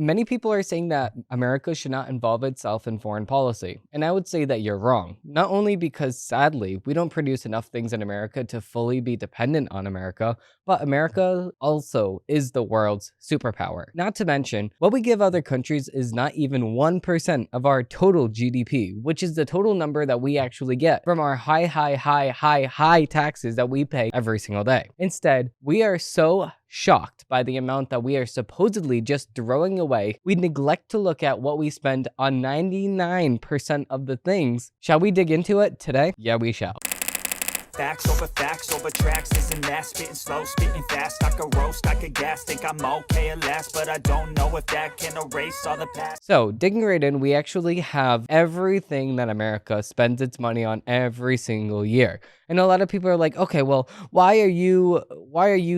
Many people are saying that America should not involve itself in foreign policy, and I would say that you're wrong. Not only because, sadly, we don't produce enough things in America to fully be dependent on America, but America also is the world's superpower. Not to mention, what we give other countries is not even 1% of our total GDP, which is the total number that we actually get from our high taxes that we pay every single day. Instead, we are so shocked by the amount that we are supposedly just throwing away, we neglect to look at what we spend on 99% of the things. Shall we dig into it today? Yeah, we shall. Facts over tracks, isn't that spitting slow, spitting fast, I could roast, I could gas, think I'm okay at last, but I don't know if that can erase all the past. So digging right in, we actually have everything that America spends its money on every single year. And a lot of people are like, okay, well, why are you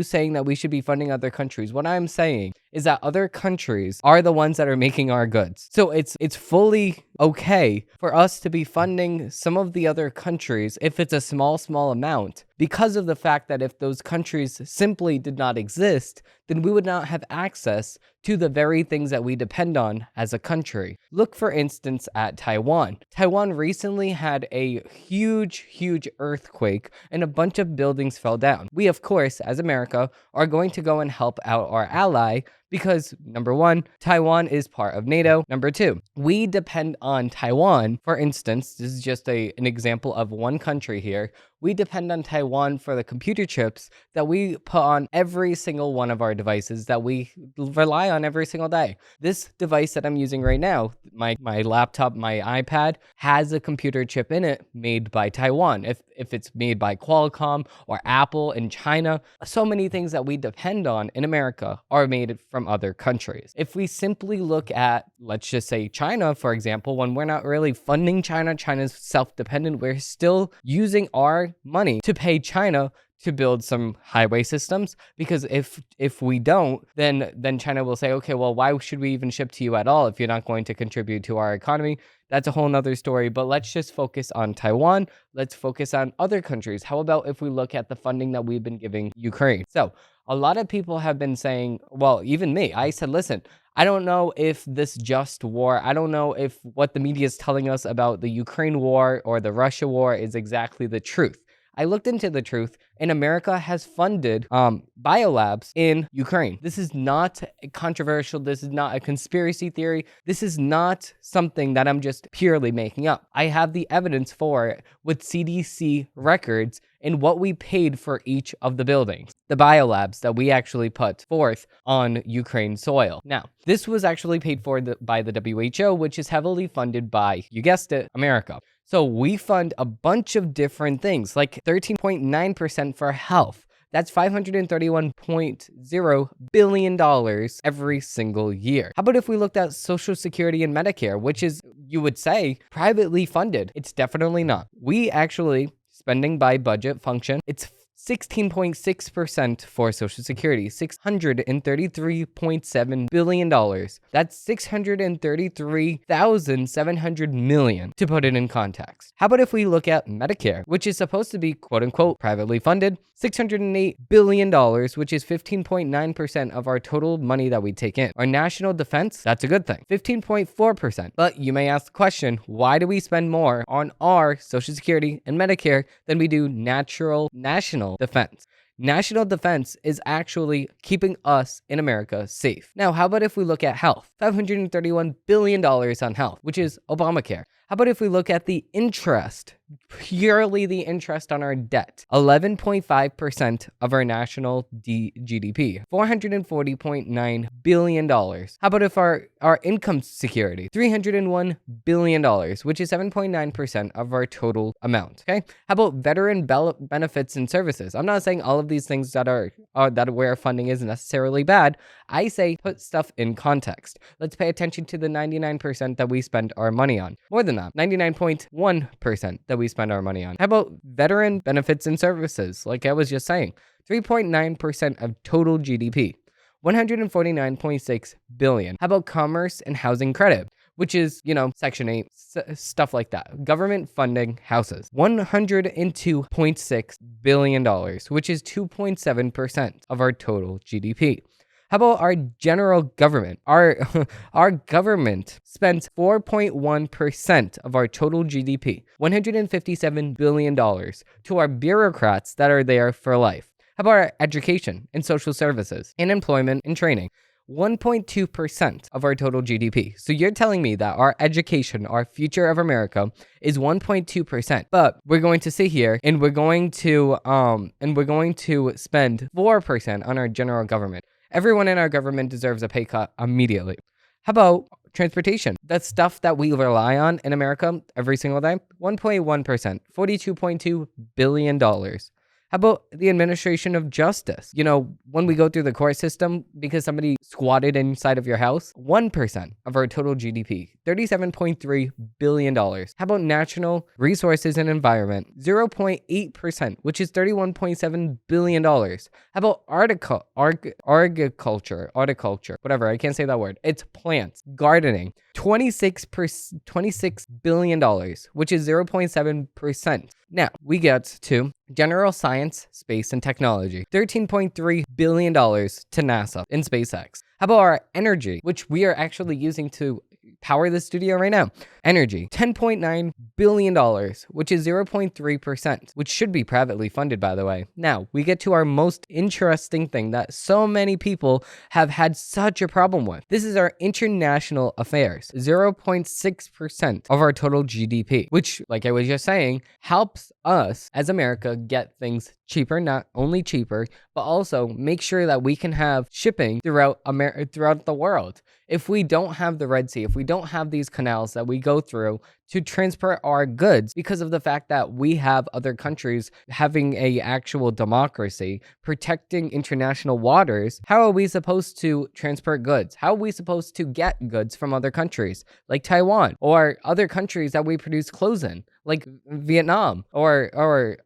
saying that we should be funding other countries? What I'm saying is that other countries are the ones that are making our goods. So it's fully okay for us to be funding some of the other countries if it's a small amount, because of the fact that if those countries simply did not exist, then we would not have access to the very things that we depend on as a country. Look, for instance, at Taiwan. Taiwan recently had a huge earthquake and a bunch of buildings fell down. We, of course, as America, are going to go and help out our ally because, number one, Taiwan is part of NATO. Number two, we depend on Taiwan. For instance, this is just an example of one country here. We depend on Taiwan for the computer chips that we put on every single one of our devices that we rely on every single day. This device that I'm using right now, my laptop, my iPad, has a computer chip in it made by Taiwan. If it's made by Qualcomm or Apple in China, so many things that we depend on in America are made from other countries. If we simply look at, let's just say China, for example, when we're not really funding China, China's self-dependent, we're still using our money to pay China to build some highway systems, because if we don't, then China will say, okay, well, why should we even ship to you at all if you're not going to contribute to our economy? That's a whole nother story, but let's just focus on Taiwan. Let's focus on other countries. How about if we look at the funding that we've been giving Ukraine? So a lot of people have been saying, well, even me, I said, listen, I don't know if this just war, I don't know if what the media is telling us about the Ukraine war or the Russia war is exactly the truth. I looked into the truth, and America has funded biolabs in Ukraine. This is not controversial. This is not a conspiracy theory. This is not something that I'm just purely making up. I have the evidence for it with CDC records and what we paid for each of the buildings, the biolabs that we actually put forth on Ukraine soil. Now, this was actually paid for by the WHO, which is heavily funded by, you guessed it, America. So we fund a bunch of different things, like 13.9% for health. That's $531.0 billion every single year. How about if we looked at Social Security and Medicare, which is, you would say, privately funded? It's definitely not. We actually, spending by budget function, it's 16.6% for Social Security, $633.7 billion. That's 633,700 million, to put it in context. How about if we look at Medicare, which is supposed to be quote unquote privately funded, $608 billion, which is 15.9% of our total money that we take in. Our national defense, that's a good thing, 15.4%. But you may ask the question, why do we spend more on our Social Security and Medicare than we do national defense? National defense is actually keeping us in America safe. Now, how about if we look at health? $531 billion on health, which is Obamacare. How about if we look at the interest, purely the interest on our debt? 11.5% of our national GDP, $440.9 billion. How about if our income security, $301 billion, which is 7.9% of our total amount, okay? How about veteran benefits and services? I'm not saying all of these things that where funding is necessarily bad. I say put stuff in context. Let's pay attention to the 99% that we spend our money on. More than that, 99.1% that we spend our money on. How about veteran benefits and services? Like I was just saying, 3.9% of total GDP, $149.6 billion. How about commerce and housing credit, which is, Section 8, stuff like that. Government funding houses, $102.6 billion, which is 2.7% of our total GDP. How about our general government? Our government spends 4.1% of our total GDP, $157 billion, to our bureaucrats that are there for life. How about our education and social services and employment and training? 1.2% of our total GDP. So you're telling me that our education, our future of America, is 1.2%. But we're going to sit here and we're going to spend 4% on our general government. Everyone in our government deserves a pay cut immediately. How about transportation? That's stuff that we rely on in America every single day. 1.1%, $42.2 billion. How about the administration of justice? You know, when we go through the court system because somebody squatted inside of your house, 1% of our total GDP, $37.3 billion. How about national resources and environment? 0.8%, which is $31.7 billion. How about agriculture, whatever, I can't say that word. It's plants, gardening, $26 billion, which is 0.7%. Now, we get to general science, space, and technology. $13.3 billion to NASA and SpaceX. How about our energy, which we are actually using to power the studio right now? Energy, $10.9 billion, which is 0.3%, which should be privately funded, by the way. Now, we get to our most interesting thing that so many people have had such a problem with. This is our international affairs, 0.6% of our total GDP, which, like I was just saying, helps us as America get things cheaper, not only cheaper, but also make sure that we can have shipping throughout the world. If we don't have the Red Sea, if we don't have these canals that we go through to transport our goods, because of the fact that we have other countries having a actual democracy protecting international waters, how are we supposed to transport goods? How are we supposed to get goods from other countries like Taiwan or other countries that we produce clothes in, like Vietnam, or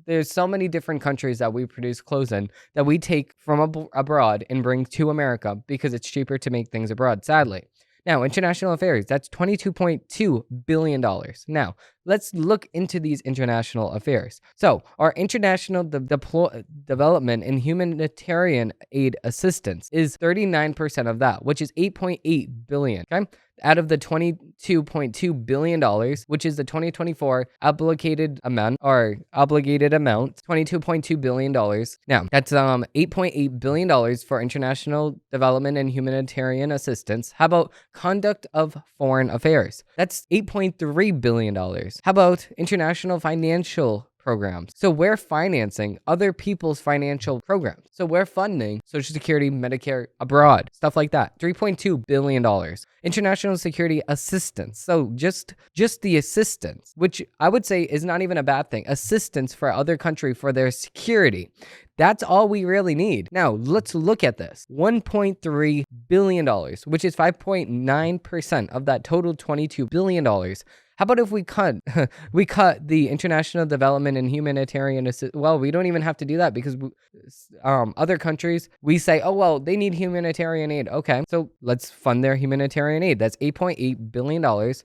there's so many different countries that we produce clothes in that we take from abroad and bring to America because it's cheaper to make things abroad, sadly. Now, international affairs, that's $22.2 billion. Now, let's look into these international affairs. So, our international development and humanitarian aid assistance is 39% of that, which is $8.8 billion. Okay? Out of the $22.2 billion, which is the 2024 obligated amount, $22.2 billion. Now, that's $8.8 billion for international development and humanitarian assistance. How about conduct of foreign affairs? That's $8.3 billion. How about international financial programs? So we're financing other people's financial programs. So we're funding Social Security, Medicare abroad, stuff like that. $3.2 billion. International security assistance. So just the assistance, which I would say is not even a bad thing. Assistance for other country for their security. That's all we really need. Now, let's look at this. $1.3 billion, which is 5.9% of that total $22 billion. How about if we cut the international development and humanitarian assistance? Well, we don't even have to do that because other countries, we say, oh, well, they need humanitarian aid. Okay, so let's fund their humanitarian aid. That's $8.8 billion,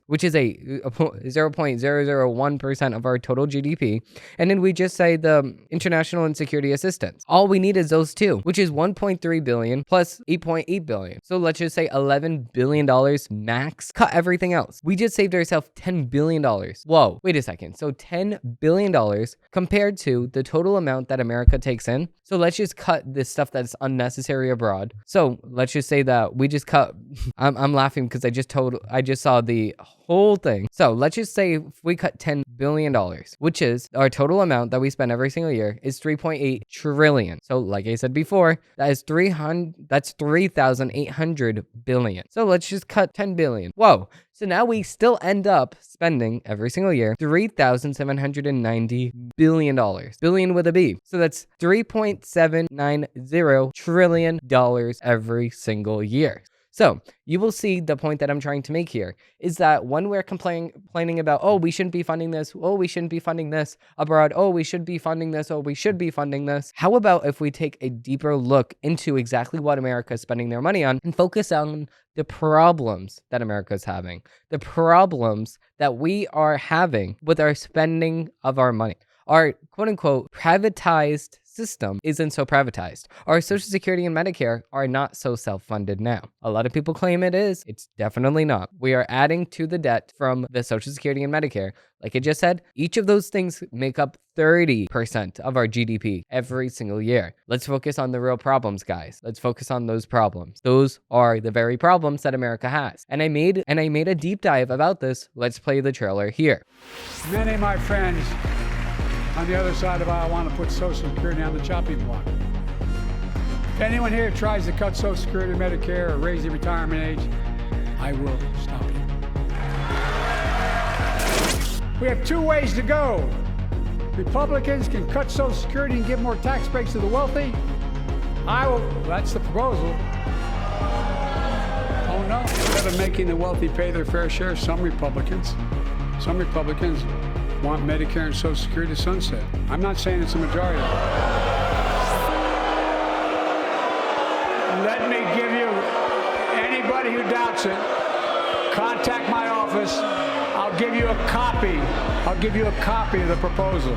which is a 0.001% of our total GDP. And then we just say the international and security assistance. All we need is those two, which is $1.3 billion plus $8.8 billion. So let's just say $11 billion max. Cut everything else. We just saved ourselves $10 billion. Whoa, wait a second. So $10 billion compared to the total amount that America takes in. So let's just cut this stuff that's unnecessary abroad. So let's just say that we just cut, I'm laughing because I just saw the whole thing. So let's just say if we cut $10 billion, which is our total amount that we spend every single year, is 3.8 trillion. So like I said before, that's 3,800 billion. So let's just cut 10 billion. Whoa. So now we still end up spending every single year $3,790 billion. Billion with a B. So that's $3.790 trillion every single year. So you will see the point that I'm trying to make here is that when we're complaining about, oh, we shouldn't be funding this, oh, we shouldn't be funding this abroad, oh, we should be funding this, oh, we should be funding this. How about if we take a deeper look into exactly what America is spending their money on and focus on the problems that America is having, the problems that we are having with our spending of our money, our quote unquote privatized system isn't so privatized. Our Social Security and Medicare are not so self-funded now. A lot of people claim it is. It's definitely not. We are adding to the debt from the Social Security and Medicare. Like I just said, each of those things make up 30% of our GDP every single year. Let's focus on the real problems, guys. Let's focus on those problems. Those are the very problems that America has. And I made a deep dive about this. Let's play the trailer here. Many of my friends on the other side of the aisle want to put Social Security on the chopping block. If anyone here tries to cut Social Security, Medicare, or raise the retirement age, I will stop you. We have two ways to go. Republicans can cut Social Security and give more tax breaks to the wealthy. That's the proposal. Oh no, instead of making the wealthy pay their fair share, some Republicans want Medicare and Social Security to sunset. I'm not saying it's a majority. Let me give you, anybody who doubts it, contact my office. I'll give you a copy of the proposal.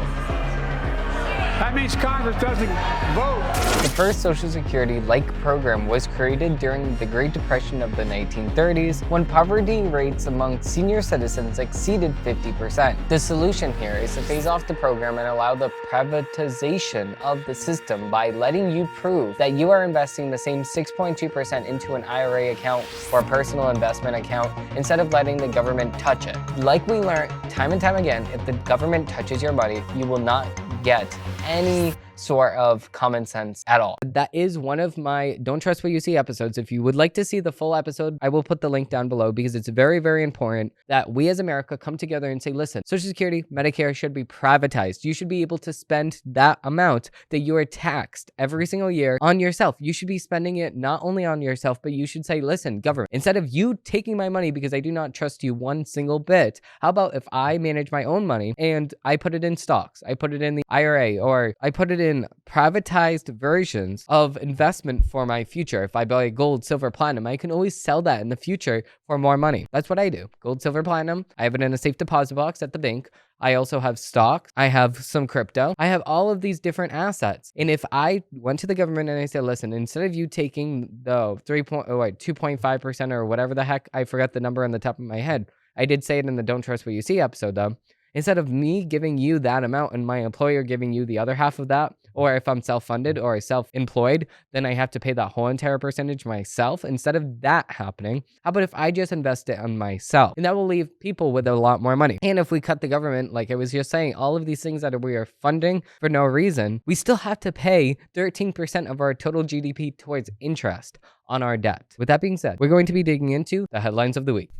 That means Congress doesn't vote. The first Social Security-like program was created during the Great Depression of the 1930s, when poverty rates among senior citizens exceeded 50%. The solution here is to phase off the program and allow the privatization of the system by letting you prove that you are investing the same 6.2% into an IRA account or personal investment account instead of letting the government touch it. Like we learned time and time again, if the government touches your money, you will not get any sort of common sense at all. That is one of my Don't Trust What You See episodes. If you would like to see the full episode, I will put the link down below because it's very, very important that we as America come together and say, listen, Social Security, Medicare should be privatized. You should be able to spend that amount that you are taxed every single year on yourself. You should be spending it not only on yourself, but you should say, listen, government, instead of you taking my money because I do not trust you one single bit, how about if I manage my own money and I put it in stocks, I put it in the IRA, or I put it in privatized versions of investment for my future. If I buy gold, silver, platinum, I can always sell that in the future for more money. That's what I do. Gold, silver, platinum. I have it in a safe deposit box at the bank. I also have stocks. I have some crypto. I have all of these different assets. And if I went to the government and I said, listen, instead of you taking the 2.5% or whatever the heck, I forgot the number on the top of my head. I did say it in the Don't Trust What You See episode though. Instead of me giving you that amount and my employer giving you the other half of that, or if I'm self-funded or self-employed, then I have to pay that whole entire percentage myself. Instead of that happening, how about if I just invest it on myself? And that will leave people with a lot more money. And if we cut the government, like I was just saying, all of these things that we are funding for no reason, we still have to pay 13% of our total GDP towards interest on our debt. With that being said, we're going to be digging into the headlines of the week.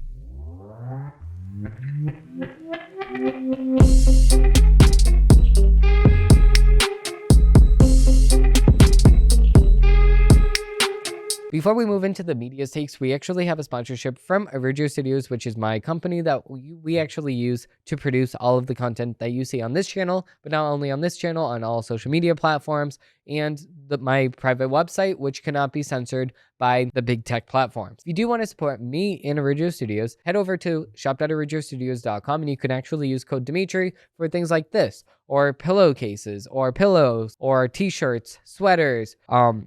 Before we move into the media's takes, we actually have a sponsorship from Original Studios, which is my company that we actually use to produce all of the content that you see on this channel, but not only on this channel, on all social media platforms, and my private website, which cannot be censored by the big tech platforms. If you do want to support me in Original Studios, head over to shop.originalstudios.com and you can actually use code Dimitri for things like this, or pillowcases, or pillows, or t-shirts, sweaters.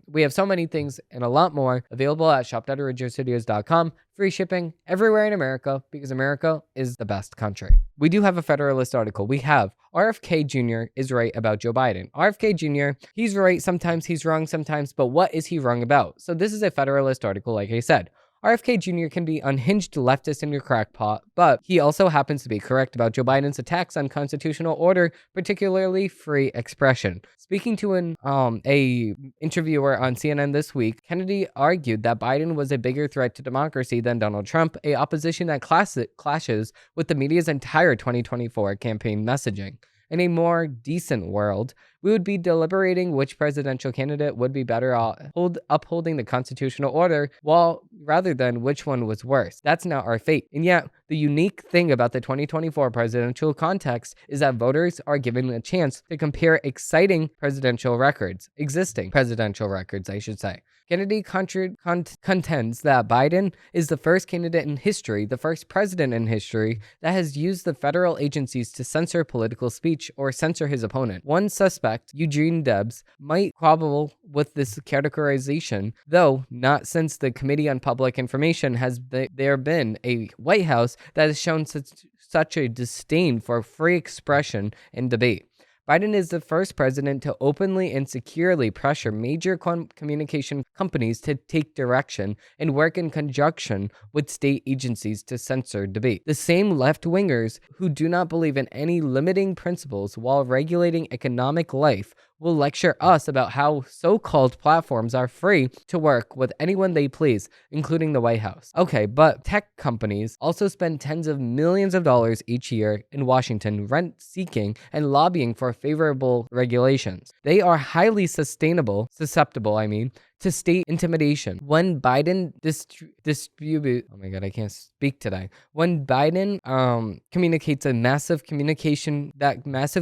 We have so many things and a lot more available at shop.originalstudios.com. Free shipping everywhere in America because America is the best country. We do have a Federalist article. We have RFK Jr. is right about Joe Biden. RFK Jr., he's right sometimes, he's wrong sometimes, but what is he wrong about? So this is a Federalist article, like I said. RFK Jr. can be unhinged leftist in your crackpot, but he also happens to be correct about Joe Biden's attacks on constitutional order, particularly free expression. Speaking to a interviewer on CNN this week, Kennedy argued that Biden was a bigger threat to democracy than Donald Trump, a opposition that clashes with the media's entire 2024 campaign messaging. In a more decent world, we would be deliberating which presidential candidate would be better upholding the constitutional order, rather than which one was worse. That's not our fate. And yet, the unique thing about the 2024 presidential context is that voters are given a chance to compare existing presidential records, I should say. Kennedy contends that Biden is the first candidate in history, the first president in history, that has used the federal agencies to censor political speech or censor his opponent. One suspect, Eugene Debs, might quibble with this categorization, though not since the Committee on Public Information has there been a White House that has shown such a disdain for free expression and debate. Biden is the first president to openly and securely pressure major communication companies to take direction and work in conjunction with state agencies to censor debate. The same left-wingers who do not believe in any limiting principles while regulating economic life will lecture us about how so-called platforms are free to work with anyone they please, including the White House. Okay, but tech companies also spend tens of millions of dollars each year in Washington rent-seeking and lobbying for favorable regulations. They are highly susceptible, to state intimidation. When Biden When Biden communicates massive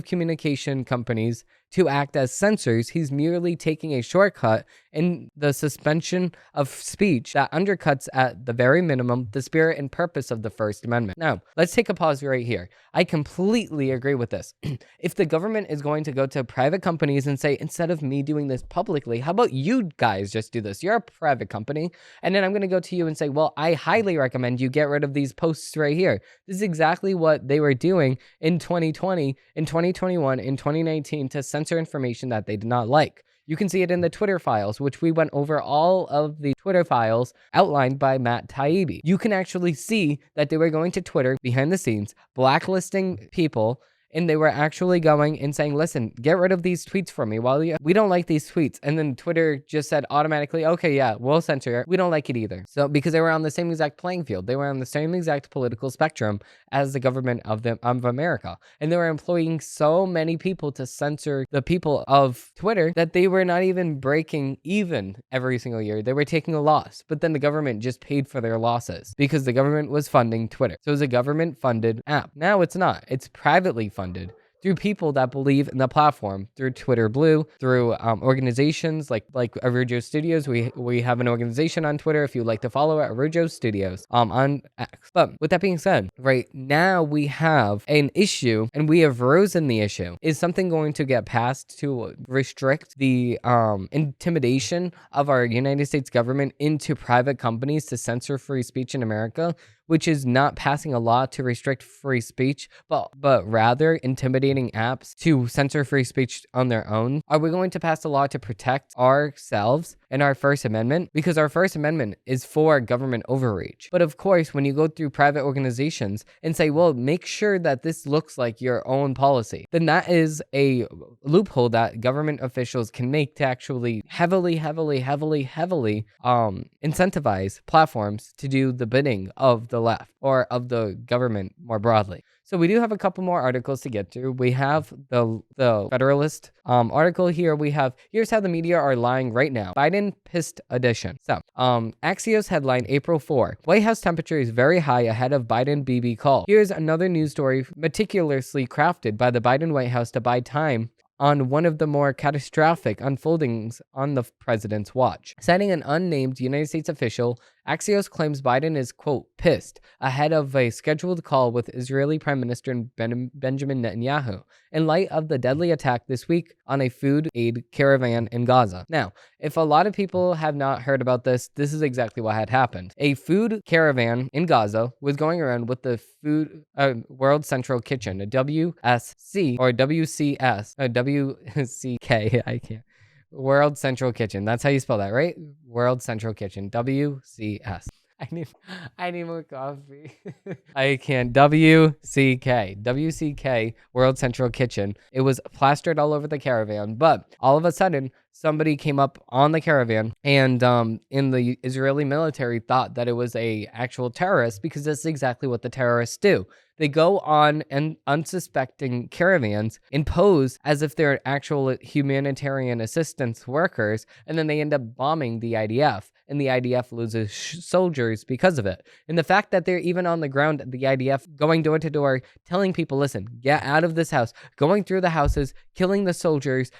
communication companies to act as censors, he's merely taking a shortcut in the suspension of speech that undercuts at the very minimum the spirit and purpose of the First Amendment. Now, let's take a pause right here. I completely agree with this. If the government is going to go to private companies and say, instead of me doing this publicly, how about you guys just do this? You're a private company. And then I'm going to go to you and say, well, I highly recommend you get rid of these posts right here. This is exactly what they were doing in 2020, in 2021, in 2019 to censor information that they did not like. You can see it in the Twitter files, which we went over all of the Twitter files outlined by Matt Taibbi. You can actually see that they were going to Twitter behind the scenes, blacklisting people, and they were actually going and saying, listen, get rid of these tweets for me. We don't like these tweets. And then Twitter just said automatically, okay, yeah, we'll censor it. We don't like it either. So because they were on the same exact playing field, they were on the same exact political spectrum as the government of America. And they were employing so many people to censor the people of Twitter that they were not even breaking even every single year. They were taking a loss, but then the government just paid for their losses because the government was funding Twitter. So it was a government funded app. Now it's not. It's privately funded through people that believe in the platform, through Twitter Blue, through organizations like Arujo Studios. We have an organization on Twitter if you'd like to follow it, Arujo Studios on X. But with that being said, right now we have an issue and we have risen the issue. Is something going to get passed to restrict the intimidation of our United States government into private companies to censor free speech in America? Which is not passing a law to restrict free speech, but rather intimidating apps to censor free speech on their own? Are we going to pass a law to protect ourselves and our First Amendment? Because our First Amendment is for government overreach. But of course, when you go through private organizations and say, well, make sure that this looks like your own policy, then that is a loophole that government officials can make to actually heavily incentivize platforms to do the bidding of the left or of the government more broadly. So we do have a couple more articles to get to. We have the Federalist article here. Here's how the media are lying right now. Biden pissed edition. So Axios headline April 4. White House temperature is very high ahead of Biden BB call. Here's another news story meticulously crafted by the Biden White House to buy time on one of the more catastrophic unfoldings on the president's watch. Citing an unnamed United States official, Axios claims Biden is, quote, pissed ahead of a scheduled call with Israeli Prime Minister Benjamin Netanyahu in light of the deadly attack this week on a food aid caravan in Gaza. Now, if a lot of people have not heard about this, this is exactly what had happened. A food caravan in Gaza was going around with the World Central Kitchen, a WSC or WCS, a WCK, I can't. World Central Kitchen. That's how you spell that, right? World Central Kitchen. WCS. I need more coffee. I can't. WCK. World Central Kitchen. It was plastered all over the caravan, but all of a sudden, somebody came up on the caravan and in the Israeli military thought that it was a actual terrorist because that's exactly what the terrorists do. They go on and unsuspecting caravans and pose as if they're actual humanitarian assistance workers, and then they end up bombing the IDF, and the IDF loses soldiers because of it. And the fact that they're even on the ground, the IDF going door to door, telling people, listen, get out of this house, going through the houses, killing the soldiers,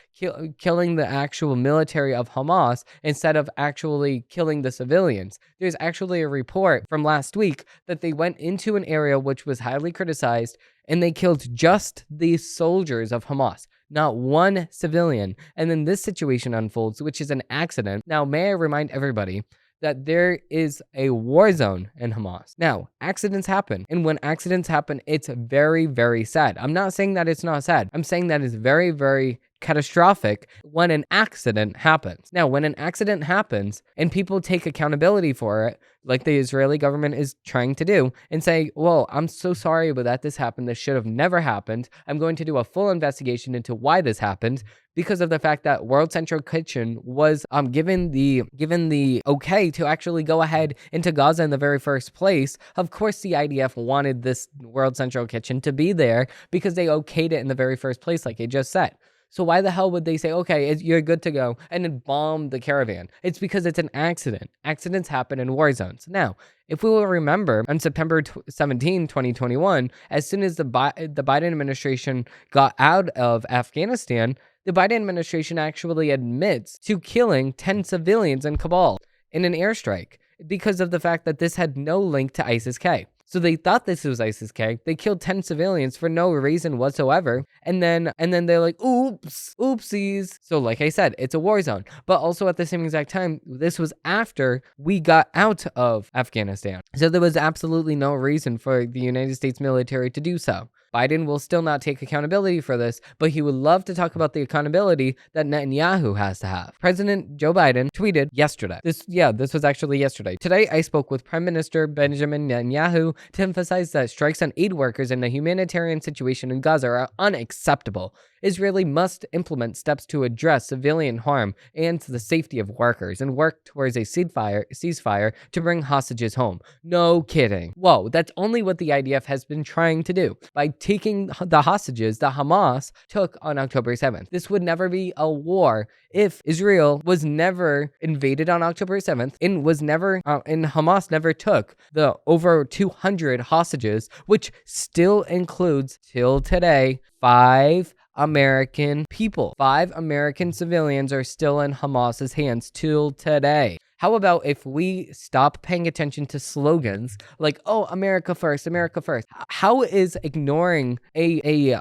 killing the actual actual military of Hamas instead of actually killing the civilians. There's actually a report from last week that they went into an area which was highly criticized and they killed just the soldiers of Hamas, not one civilian. And then this situation unfolds, which is an accident. Now, may I remind everybody that there is a war zone in Hamas. Now, accidents happen. And when accidents happen, it's very, very sad. I'm not saying that it's not sad. I'm saying that it's very, very catastrophic when an accident happens. Now, when an accident happens and people take accountability for it, like the Israeli government is trying to do, and say, well, I'm so sorry about that this happened. This should have never happened. I'm going to do a full investigation into why this happened, because of the fact that World Central Kitchen was given the okay to actually go ahead into Gaza in the very first place. Of course, the IDF wanted this World Central Kitchen to be there because they okayed it in the very first place, like I just said. So why the hell would they say, okay, you're good to go, and then bomb the caravan? It's because it's an accident. Accidents happen in war zones. Now, if we will remember, on September 17, 2021, as soon as the Biden administration got out of Afghanistan, the Biden administration actually admits to killing 10 civilians in Kabul in an airstrike because of the fact that this had no link to ISIS-K. So they thought this was ISIS-K. They killed 10 civilians for no reason whatsoever. And then they're like, oops, oopsies. So like I said, it's a war zone. But also at the same exact time, this was after we got out of Afghanistan. So there was absolutely no reason for the United States military to do so. Biden will still not take accountability for this, but he would love to talk about the accountability that Netanyahu has to have. President Joe Biden tweeted yesterday. This was actually yesterday. Today, I spoke with Prime Minister Benjamin Netanyahu to emphasize that strikes on aid workers in the humanitarian situation in Gaza are unacceptable. Israel must implement steps to address civilian harm and the safety of workers and work towards a ceasefire to bring hostages home. No kidding. Whoa, that's only what the IDF has been trying to do by taking the hostages that Hamas took on October 7th. This would never be a war if Israel was never invaded on October 7th and Hamas never took the over 200 hostages, which still includes, till today, 5 American people. 5 American civilians are still in Hamas's hands till today. How about if we stop paying attention to slogans like, oh, America first, America first? How is ignoring a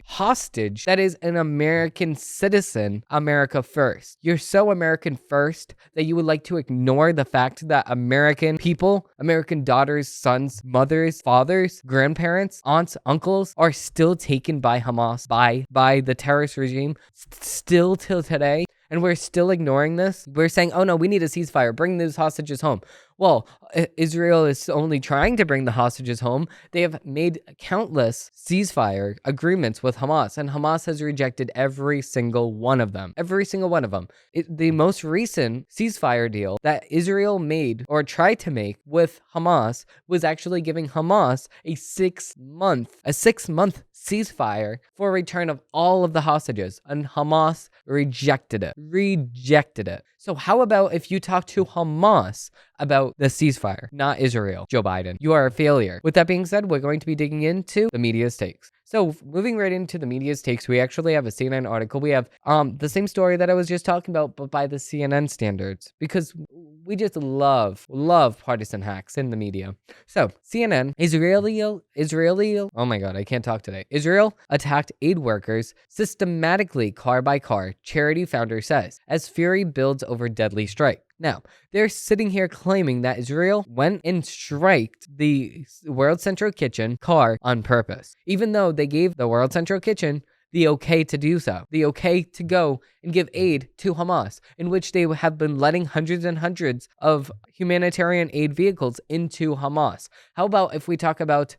hostage that is an American citizen America first? You're so American first that you would like to ignore the fact that American people, American daughters, sons, mothers, fathers, grandparents, aunts, uncles are still taken by Hamas, by the terrorist regime, still till today. And we're still ignoring this. We're saying, oh no, we need a ceasefire. Bring those hostages home. Well, Israel is only trying to bring the hostages home. They have made countless ceasefire agreements with Hamas, and Hamas has rejected every single one of them. Every single one of them. The most recent ceasefire deal that Israel made or tried to make with Hamas was actually giving Hamas a 6-month ceasefire for return of all of the hostages, and Hamas rejected it. So how about if you talk to Hamas about the ceasefire, not Israel, Joe Biden? You are a failure. With that being said, we're going to be digging into the media's takes. So moving right into the media's takes, we actually have a CNN article. We have the same story that I was just talking about, but by the CNN standards, because we just love partisan hacks in the media. So CNN, Israeli, oh my God, I can't talk today. Israel attacked aid workers systematically car by car, charity founder says, as fury builds over deadly strike. Now, they're sitting here claiming that Israel went and striked the World Central Kitchen car on purpose, even though they gave the World Central Kitchen the okay to do so, the okay to go and give aid to Hamas, in which they have been letting hundreds and hundreds of humanitarian aid vehicles into Hamas. How about if we talk about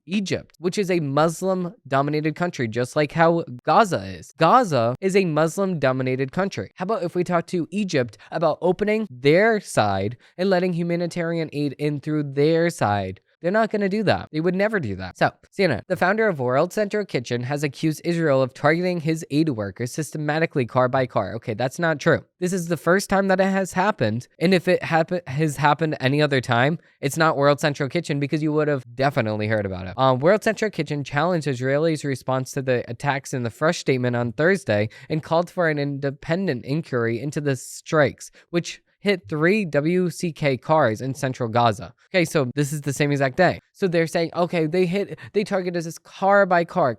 Egypt, which is a Muslim-dominated country, just like how Gaza is. Gaza is a Muslim-dominated country. How about if we talk to Egypt about opening their side and letting humanitarian aid in through their side They're not going to do that. They would never do that. So, CNN, the founder of World Central Kitchen, has accused Israel of targeting his aid workers systematically car by car. Okay, that's not true. This is the first time that it has happened. And if it has happened any other time, it's not World Central Kitchen, because you would have definitely heard about it. World Central Kitchen challenged Israelis' response to the attacks in the fresh statement on Thursday and called for an independent inquiry into the strikes, which hit 3 WCK cars in central Gaza. Okay, so this is the same exact day. So they're saying, okay, they targeted us car by car.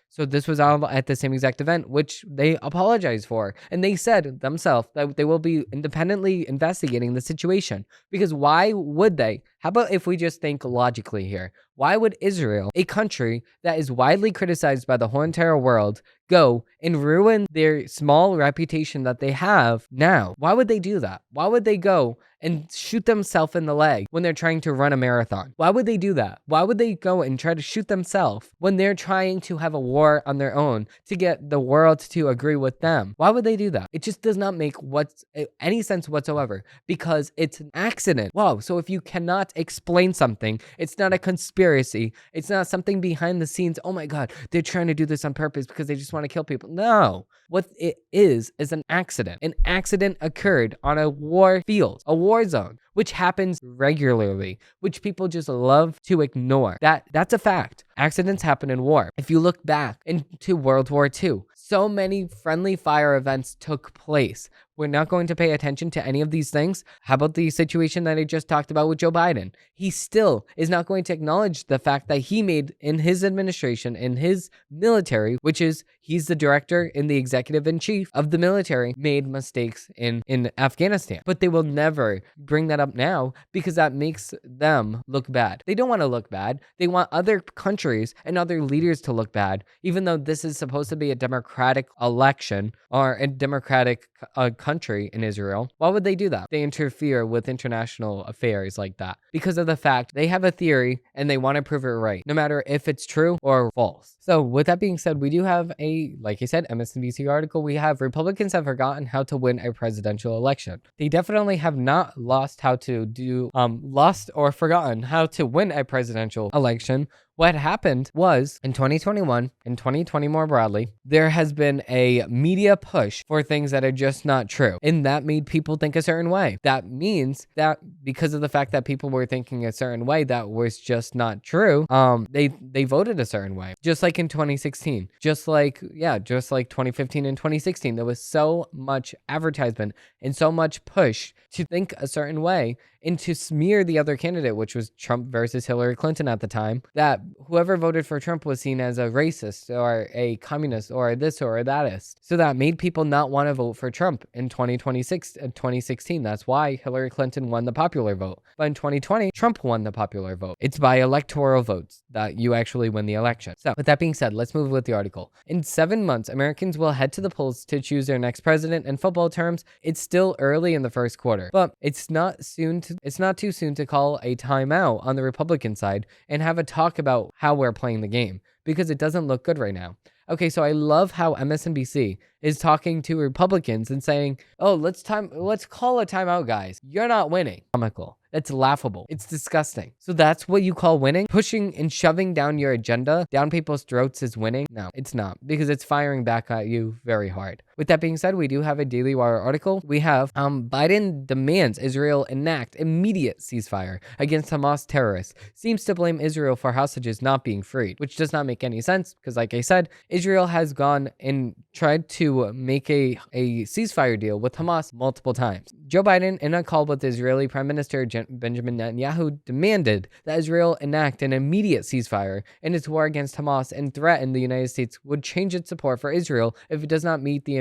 So this was all at the same exact event, which they apologized for. And they said themselves that they will be independently investigating the situation. Because why would they? How about if we just think logically here? Why would Israel, a country that is widely criticized by the whole entire world, go and ruin their small reputation that they have now? Why would they do that? Why would they go and shoot themselves in the leg when they're trying to run a marathon? Why would they do that? Why would they go and try to shoot themselves when they're trying to have a war on their own to get the world to agree with them? Why would they do that? It just does not make any sense whatsoever, because it's an accident. Wow, so if you cannot explain something, it's not a conspiracy, it's not something behind the scenes, oh my God, they're trying to do this on purpose because they just want to kill people. No, what it is an accident. An accident occurred on a war field, a war zone, which happens regularly, which people just love to ignore. That's a fact. Accidents happen in war. If you look back into World War II, so many friendly fire events took place. We're not going to pay attention to any of these things. How about the situation that I just talked about with Joe Biden? He still is not going to acknowledge the fact that he made in his administration, in his military, which is he's the director and the executive in chief of the military, made mistakes in Afghanistan. But they will never bring that up now because that makes them look bad. They don't want to look bad. They want other countries and other leaders to look bad, even though this is supposed to be a democratic election or a democratic country in Israel. Why would they do that? They interfere with international affairs like that because of the fact they have a theory and they want to prove it right, no matter if it's true or false. So with that being said, we do have like I said, MSNBC article. We have Republicans have forgotten how to win a presidential election. They definitely have not lost or forgotten how to win a presidential election. What happened was in 2021 and 2020 more broadly, there has been a media push for things that are just not true. And that made people think a certain way. That means that because of the fact that people were thinking a certain way that was just not true, they voted a certain way. Just like in 2016, just like 2015 and 2016, there was so much advertisement and so much push to think a certain way and to smear the other candidate, which was Trump versus Hillary Clinton at the time, that whoever voted for Trump was seen as a racist or a communist or this or thatist. So that made people not want to vote for Trump in 2016. That's why Hillary Clinton won the popular vote. But in 2020, Trump won the popular vote. It's by electoral votes that you actually win the election. So with that being said, let's move with the article. In 7 months, Americans will head to the polls to choose their next president. In football terms, it's still early in the first quarter, but it's not too soon to call a timeout on the Republican side and have a talk about how we're playing the game, because it doesn't look good right now. Okay, so I love how MSNBC is talking to Republicans and saying, "Oh, let's call a timeout, guys. You're not winning." Comical. That's laughable. It's disgusting. So that's what you call winning? Pushing and shoving down your agenda down people's throats is winning? No, it's not, because it's firing back at you very hard. With that being said, we do have a Daily Wire article. We have Biden demands Israel enact immediate ceasefire against Hamas terrorists. Seems to blame Israel for hostages not being freed, which does not make any sense because, like I said, Israel has gone and tried to make a ceasefire deal with Hamas multiple times. Joe Biden, in a call with Israeli Prime Minister Benjamin Netanyahu, demanded that Israel enact an immediate ceasefire in its war against Hamas and threatened the United States would change its support for Israel if it does not meet the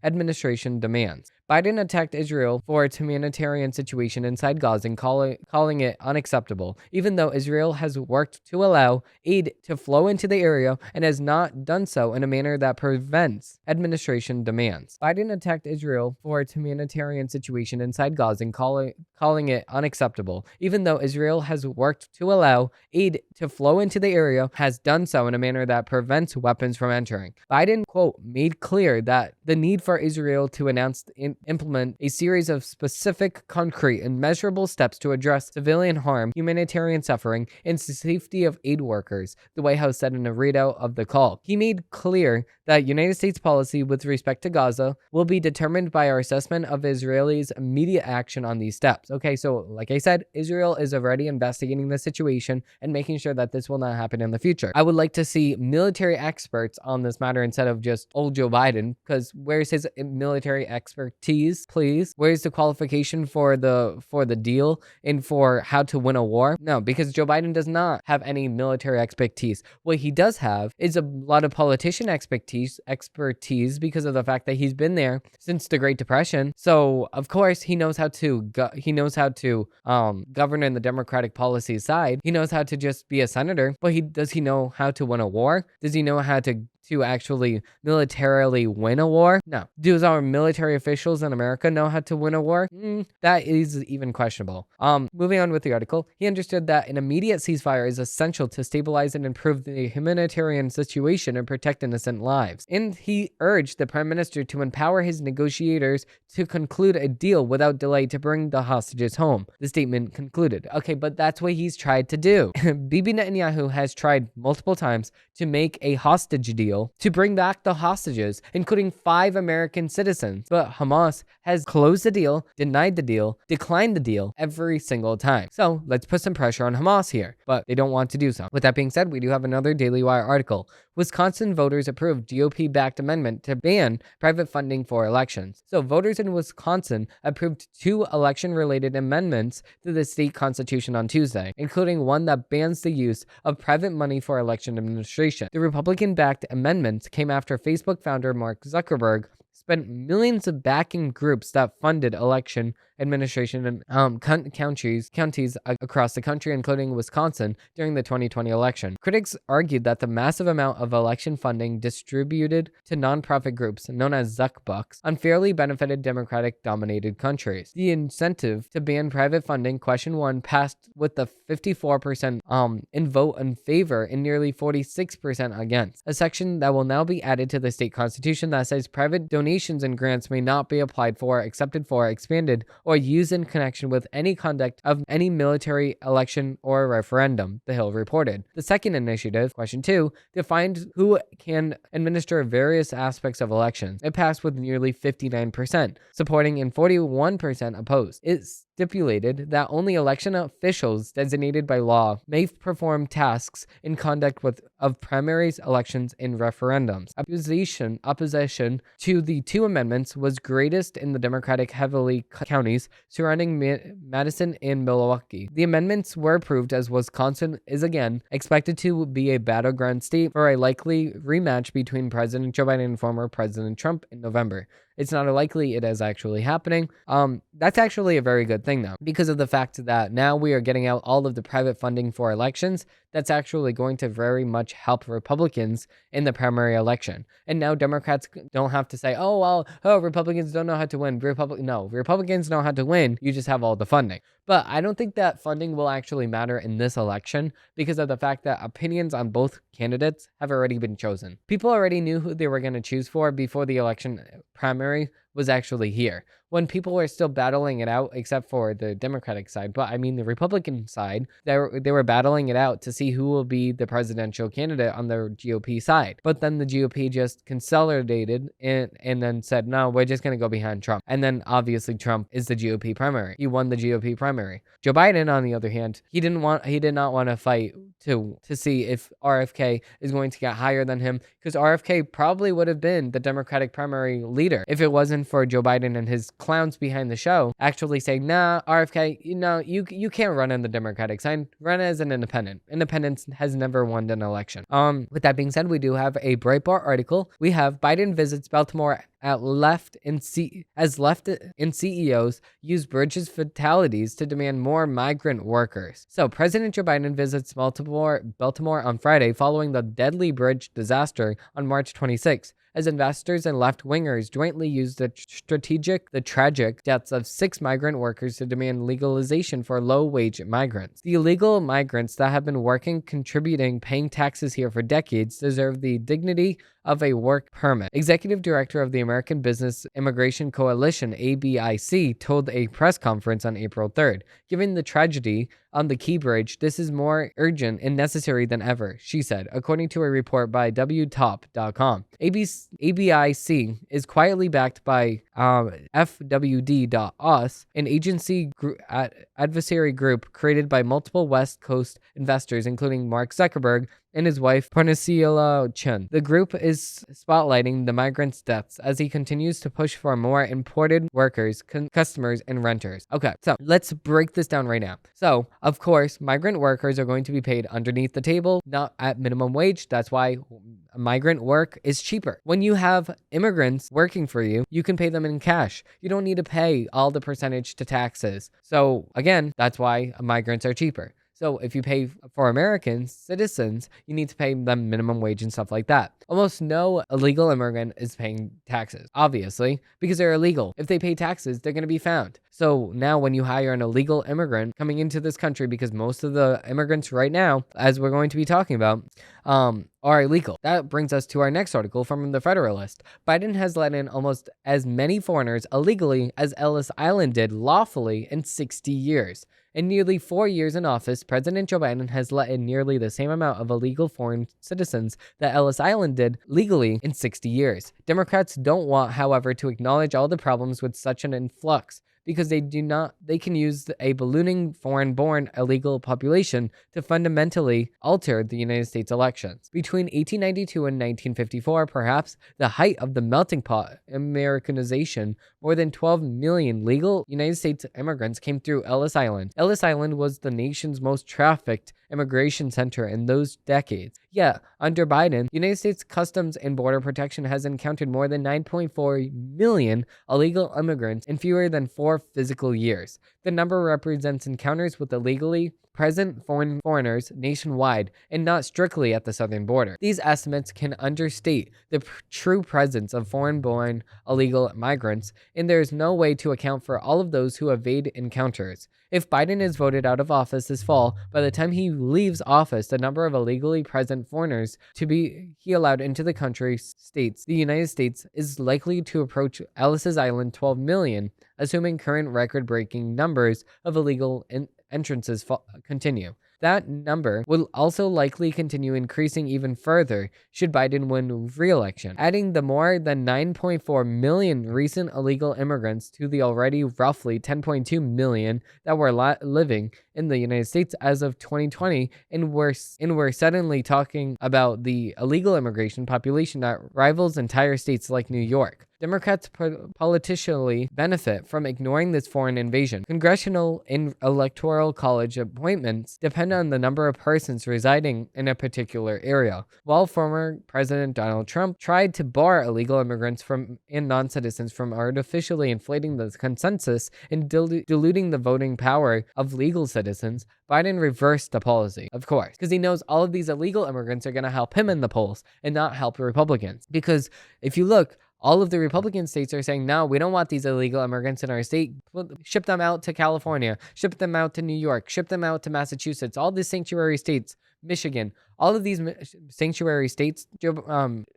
administration demands. Biden attacked Israel for its humanitarian situation inside Gaza and calling it unacceptable, even though Israel has worked to allow aid to flow into the area and has not done so in a manner that prevents administration demands. Biden attacked Israel for its humanitarian humanitarian situation inside Gaza and calling it unacceptable, even though Israel has worked to allow aid to flow into the area, has done so in a manner that prevents weapons from entering. Biden, quote, made clear that the need for Israel to announce and implement a series of specific, concrete, and measurable steps to address civilian harm, humanitarian suffering, and safety of aid workers, the White House said in a readout of the call. He made clear that United States policy with respect to Gaza will be determined by our assessment of Israelis' immediate action on these steps. Okay, so like I said, Israel is already investigating the situation and making sure that this will not happen in the future. I would like to see military experts on this matter instead of just old Joe Biden, because where's his military expertise, please? Where's the qualification for the deal and for how to win a war? No, because Joe Biden does not have any military expertise. What he does have is a lot of politician expertise because of the fact that he's been there since the Great Depression. So of course he knows how to govern in the Democratic policy side. He knows how to just be a senator, but does he know how to win a war? Does he know how to actually militarily win a war? No. Do our military officials in America know how to win a war? That is even questionable. Moving on with the article, he understood that an immediate ceasefire is essential to stabilize and improve the humanitarian situation and protect innocent lives. And he urged the Prime Minister to empower his negotiators to conclude a deal without delay to bring the hostages home. The statement concluded. Okay, but that's what he's tried to do. Bibi Netanyahu has tried multiple times to make a hostage deal to bring back the hostages, including 5 American citizens. But Hamas has closed the deal, denied the deal, declined the deal every single time. So let's put some pressure on Hamas here, but they don't want to do so. With that being said, we do have another Daily Wire article. Wisconsin voters approved GOP-backed amendment to ban private funding for elections. So voters in Wisconsin approved 2 election-related amendments to the state constitution on Tuesday, including one that bans the use of private money for election administration. The Republican-backed amendments came after Facebook founder Mark Zuckerberg spent millions of backing groups that funded election administration in counties across the country, including Wisconsin, during the 2020 election. Critics argued that the massive amount of election funding distributed to nonprofit groups, known as Zuck Bucks, unfairly benefited Democratic-dominated countries. The incentive to ban private funding, question 1, passed with the 54% in vote in favor and nearly 46% against. A section that will now be added to the state constitution that says private donations and grants may not be applied for, accepted for, expanded, or used in connection with any conduct of any military election or referendum, The Hill reported. The second initiative, question 2, defined who can administer various aspects of elections. It passed with nearly 59% supporting and 41% opposed. It stipulated that only election officials designated by law may perform tasks in conduct of primaries, elections, and referendums. Opposition to the 2 amendments was greatest in the Democratic-heavily counties surrounding Madison and Milwaukee. The amendments were approved as Wisconsin is again expected to be a battleground state for a likely rematch between President Joe Biden and former President Trump in November. It's not likely it is actually happening. That's actually a very good thing, though, because of the fact that now we are getting out all of the private funding for elections. That's actually going to very much help Republicans in the primary election. And now Democrats don't have to say, Republicans don't know how to win. Republicans know how to win. You just have all the funding. But I don't think that funding will actually matter in this election because of the fact that opinions on both candidates have already been chosen. People already knew who they were going to choose for before the election primary was actually here. When people were still battling it out, except for the Democratic side, but I mean the Republican side, they were battling it out to see who will be the presidential candidate on the GOP side. But then the GOP just consolidated and then said, no, we're just going to go behind Trump. And then obviously Trump is the GOP primary. He won the GOP primary. Joe Biden, on the other hand, he did not want to fight to see if RFK is going to get higher than him, because RFK probably would have been the Democratic primary leader if it wasn't for Joe Biden and his clowns behind the show actually saying, nah, RFK, you can't run on the Democratic side. Run as an independent. Independence has never won an election. With that being said, we do have a Breitbart article. We have Biden visits Baltimore as left and CEOs use bridges fatalities to demand more migrant workers. So President Joe Biden visits Baltimore on Friday following the deadly bridge disaster on March 26. as investors and left-wingers jointly used the tragic deaths of 6 migrant workers to demand legalization for low-wage migrants. The illegal migrants that have been working, contributing, paying taxes here for decades deserve the dignity of a work permit. Executive Director of the American Business Immigration Coalition, ABIC, told a press conference on April 3rd. Given the tragedy on the Key Bridge, this is more urgent and necessary than ever, she said, according to a report by WTOP.com. ABIC is quietly backed by FWD.us, an adversary group created by multiple West Coast investors, including Mark Zuckerberg and his wife, Pranasila Chun. The group is spotlighting the migrants' deaths as he continues to push for more imported workers, customers, and renters. Okay, so let's break this down right now. So, of course, migrant workers are going to be paid underneath the table, not at minimum wage. That's why migrant work is cheaper. When you have immigrants working for you, you can pay them in cash. You don't need to pay all the percentage to taxes. So, again, that's why migrants are cheaper. So if you pay for American citizens, you need to pay them minimum wage and stuff like that. Almost no illegal immigrant is paying taxes, obviously, because they're illegal. If they pay taxes, they're going to be found. So now when you hire an illegal immigrant coming into this country, because most of the immigrants right now, as we're going to be talking about, are illegal. That brings us to our next article from The Federalist. Biden has let in almost as many foreigners illegally as Ellis Island did lawfully in 60 years. In nearly 4 years in office, President Joe Biden has let in nearly the same amount of illegal foreign citizens that Ellis Island did legally in 60 years. Democrats don't want, however, to acknowledge all the problems with such an influx, because they can use a ballooning foreign-born illegal population to fundamentally alter the United States elections. Between 1892 and 1954, perhaps the height of the melting pot Americanization, more than 12 million legal United States immigrants came through Ellis Island. Ellis Island was the nation's most trafficked immigration center in those decades. Yet, under Biden, United States Customs and Border Protection has encountered more than 9.4 million illegal immigrants in fewer than 4 physical years. The number represents encounters with illegally present foreigners nationwide and not strictly at the southern border. These estimates can understate the true presence of foreign-born illegal migrants, and there is no way to account for all of those who evade encounters. If Biden is voted out of office this fall, by the time he leaves office, the number of illegally present foreigners he allowed into the country states the United States is likely to approach Ellis Island 12 million, assuming current record-breaking numbers of illegal entrances continue. That number will also likely continue increasing even further should Biden win re-election. Adding the more than 9.4 million recent illegal immigrants to the already roughly 10.2 million that were living in the United States as of 2020, and we're suddenly talking about the illegal immigration population that rivals entire states like New York. Democrats politically benefit from ignoring this foreign invasion. Congressional and electoral college appointments depend on the number of persons residing in a particular area. While former President Donald Trump tried to bar illegal immigrants and non-citizens from artificially inflating the consensus and diluting the voting power of legal citizens, Biden reversed the policy, of course, because he knows all of these illegal immigrants are going to help him in the polls and not help Republicans. Because if you look, all of the Republican states are saying, no, we don't want these illegal immigrants in our state. Ship them out to California, ship them out to New York, ship them out to Massachusetts, all these sanctuary states, Michigan, all of these sanctuary states,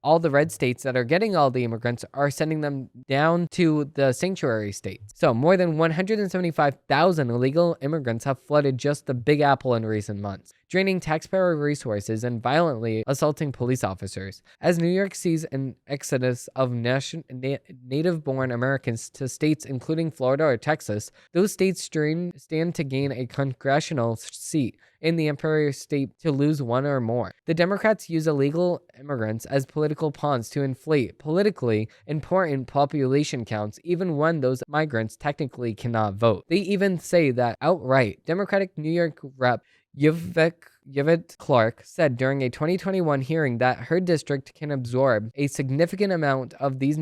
all the red states that are getting all the immigrants are sending them down to the sanctuary states. So more than 175,000 illegal immigrants have flooded just the Big Apple in recent months, draining taxpayer resources and violently assaulting police officers. As New York sees an exodus of native-born Americans to states including Florida or Texas, those states stand to gain a congressional seat in the Empire State to lose one or more. The Democrats use illegal immigrants as political pawns to inflate politically important population counts, even when those migrants technically cannot vote. They even say that outright. Democratic New York Rep. Vivek Yvette Clark said during a 2021 hearing that her district can absorb a significant amount of these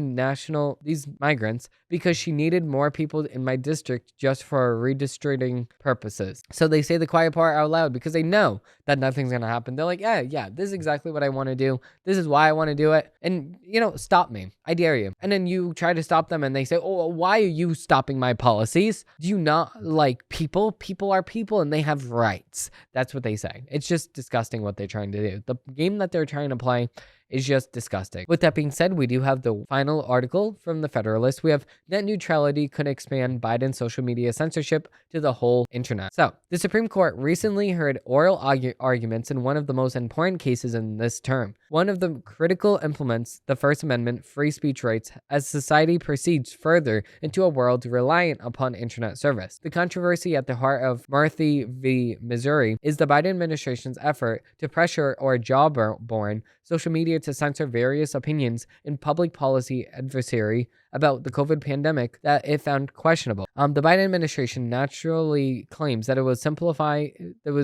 migrants because she needed more people in my district just for redistricting purposes. So they say the quiet part out loud because they know that nothing's going to happen. They're like, yeah, this is exactly what I want to do. This is why I want to do it. And, stop me. I dare you. And then you try to stop them and they say, oh, why are you stopping my policies? Do you not like people? People are people and they have rights. That's what they say. It's just disgusting what they're trying to do. The game that they're trying to play is just disgusting. With that being said, we do have the final article from the Federalist. We have net neutrality could expand Biden's social media censorship to the whole internet. So, the Supreme Court recently heard oral arguments in one of the most important cases in this term. One of the critical implements the First Amendment free speech rights as society proceeds further into a world reliant upon internet service. The controversy at the heart of Murphy v. Missouri is the Biden administration's effort to pressure or jawbone social media to censor various opinions in public policy advisory about the COVID pandemic that it found questionable. The Biden administration naturally claims that it was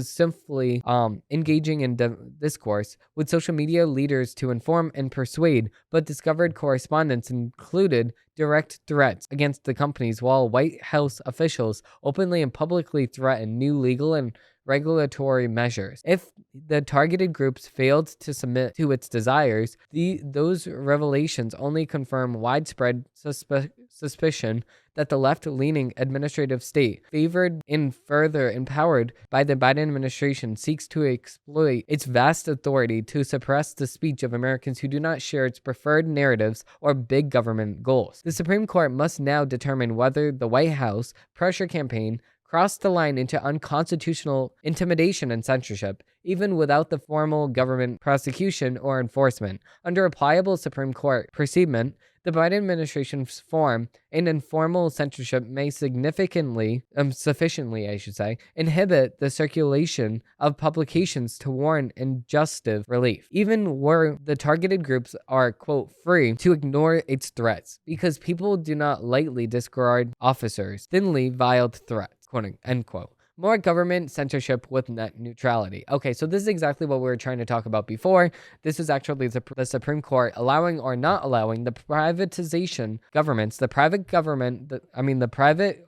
simply engaging in discourse with social media leaders to inform and persuade, but discovered correspondence included direct threats against the companies, while White House officials openly and publicly threatened new legal and regulatory measures. If the targeted groups failed to submit to its desires, those revelations only confirm widespread suspicion that the left-leaning administrative state, favored and further empowered by the Biden administration, seeks to exploit its vast authority to suppress the speech of Americans who do not share its preferred narratives or big government goals. The Supreme Court must now determine whether the White House pressure campaign crossed the line into unconstitutional intimidation and censorship, even without the formal government prosecution or enforcement. Under a pliable Supreme Court precedent, the Biden administration's form and informal censorship may sufficiently, inhibit the circulation of publications to warrant injunctive relief, even where the targeted groups are, quote, free to ignore its threats, because people do not lightly disregard officers' thinly veiled threats. End quote. More government censorship with net neutrality. Okay, so this is exactly what we were trying to talk about before. This is actually the Supreme Court allowing or not allowing the privatization governments, the private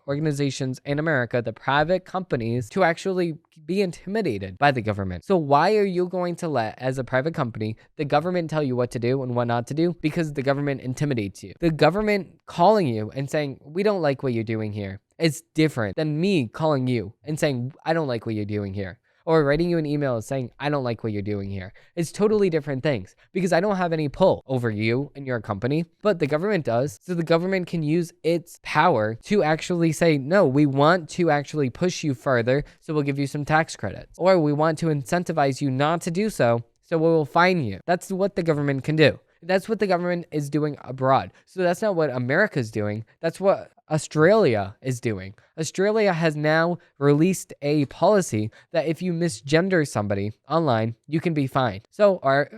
organizations in America, the private companies, to actually be intimidated by the government. So why are you going to let, as a private company, the government tell you what to do and what not to do? Because the government intimidates you. The government calling you and saying, we don't like what you're doing here, it's different than me calling you and saying, I don't like what you're doing here. Or writing you an email and saying, I don't like what you're doing here. It's totally different things because I don't have any pull over you and your company, but the government does. So the government can use its power to actually say, no, we want to actually push you further, so we'll give you some tax credits. Or we want to incentivize you not to do so we will fine you. That's what the government can do. That's what the government is doing abroad. So that's not what America's doing. That's what Australia is doing. Australia has now released a policy that if you misgender somebody online, you can be fined. So our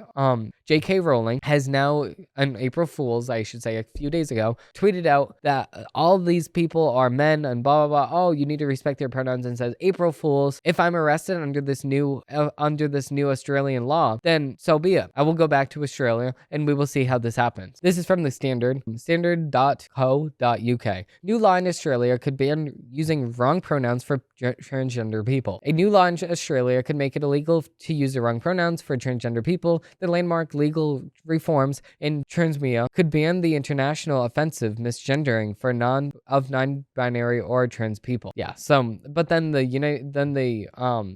J.K. Rowling has now, on April Fool's, I should say, a few days ago, tweeted out that all these people are men and blah, blah, blah. Oh, you need to respect their pronouns, and says, April Fool's, if I'm arrested under this new Australian law, then so be it. I will go back to Australia and we will see how this happens. This is from the standard.co.uk. New law in Australia could ban using wrong pronouns for transgender people. A new law in Australia could make it illegal to use the wrong pronouns for transgender people. The landmark legal reforms in transmedia could ban the international offensive misgendering for non-binary or trans people. Yeah. So, but then the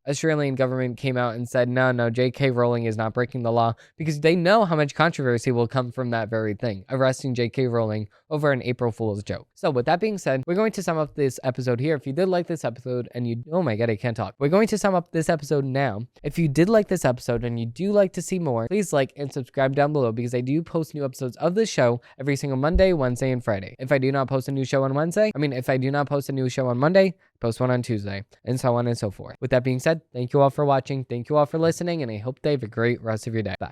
Australian government came out and said, no, J.K. Rowling is not breaking the law, because they know how much controversy will come from that very thing, arresting J.K. Rowling over an April Fool's joke. So with that being said, we're going to sum up this episode here. If you did like this episode and oh my God, I can't talk. We're going to sum up this episode now. If you did like this episode and you do like to see more, please like and subscribe down below, because I do post new episodes of this show every single Monday, Wednesday, and Friday. If I do not post a new show on Monday, post one on Tuesday, and so on and so forth. With that being said, thank you all for watching. Thank you all for listening, and I hope they have a great rest of your day. Bye.